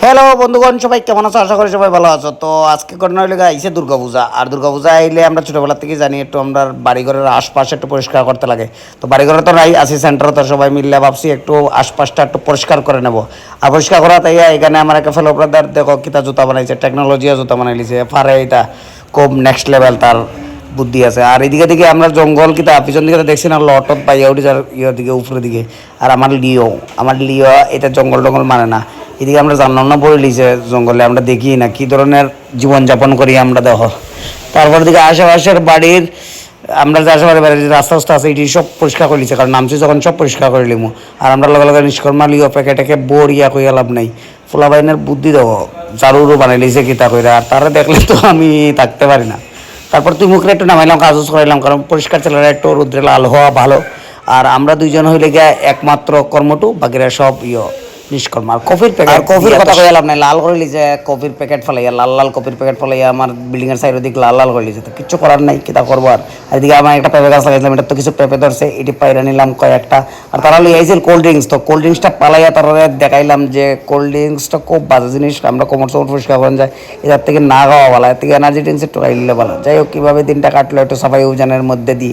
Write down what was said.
Hello বন্ধুগণ, সবাই কেমন আছো? আশা করি সবাই ভালো আছো। তো আজকে ঘটনা হইলে আইসে দুর্গাপূজা, আর দুর্গাপূজা আইলে আমরা ছোটোবেলা থেকে জানি একটু আমরা বাড়িঘরের আশপাশে একটু পরিষ্কার করতে লাগে। তো বাড়িঘরে তো নাই, আসি সেন্টারে, তো সবাই মিললে ভাবছি একটু আশপাশটা একটু পরিষ্কার করে নেবো। আর পরিষ্কার করা তাই এখানে আমার একটা ফেলো ব্রাদার দেখো কিতা জুতা বানাইছে, টেকনোলজিয়া জুতা বানাই লিছে, পারে এটা খুব নেক্সট লেভেল তার বুদ্ধি আছে। আর এদিকে দিকে আমরা জঙ্গল কিতা পিছন দিকে দেখছি না, লটত পাইয়া উঠি যার ইয়ের দিকে উপরের দিকে। আর আমার লিও এটা জঙ্গল টঙ্গল মানে না। এদিকে আমরা জানলাম না বলে লিছে জঙ্গলে আমরা দেখি না কি ধরনের জীবনযাপন করি আমরা, দেখো। তারপর দিকে আশেপাশের বাড়ির আমরা যে আশেপাশে বাড়ির যে রাস্তা রাস্তা আছে এটি সব পরিষ্কার করে লিছে, কারণ নামছি যখন সব পরিষ্কার করে লিমু। আর আমরা লগে লগে নিষ্কর্মা লিও প্যাকেটাকে বড়িয়া কইয়া লাভ নাই। ফুলাবাইনের বুদ্ধি দেখো, জারুরও বানাই লিছে কিতা কইরা, আর তারা দেখলে তো আমি থাকতে পারি না। তারপর তুই মুখে একটু নামাইলাম, কাজ করাইলাম, কারণ পরিষ্কার ছেলেরা একটু রুদ্রে লাল হওয়া ভালো। আর আমরা দুইজন হইলে গিয়া একমাত্র কর্মটু, বাকিরা সব নিষ্কর্ম। আর কফির প্যাকেট, কফির কথা কইলাম না, লাল করে লিছে কফির প্যাকেট ফেলাইয়া, লাল লাল কফির প্যাকেট ফেলাইয়া আমার বিল্ডিং এর সাইড দিক লাল লাল করে লিছে। তো কিচ্ছু করার নাই, কিতা করবো। আর এদিকে আমার একটা পেঁপে গাছ লাগাইছিলাম, এটা তো কিছু পেঁপে ধরছে, এটি পাইরা নিলাম কয়েকটা। আর তারা লিয়ে আইছিল কোল্ড ড্রিঙ্কস, তো কোল্ড ড্রিঙ্কসটা পালাইয়া তারা দেখাইলাম যে কোল্ড ড্রিঙ্কসটা খুব বাজে জিনিস, আমরা কোমর চোমর পরিষ্কার করেন যায়, এটার থেকে না খাওয়া ভালো, এর থেকে এনার্জি ড্রিঙ্কস একটু খাইলে ভালো। যাই হোক, কীভাবে দিনটা কাটলো একটু সাফাই অভিযানের মধ্যে দিয়ে।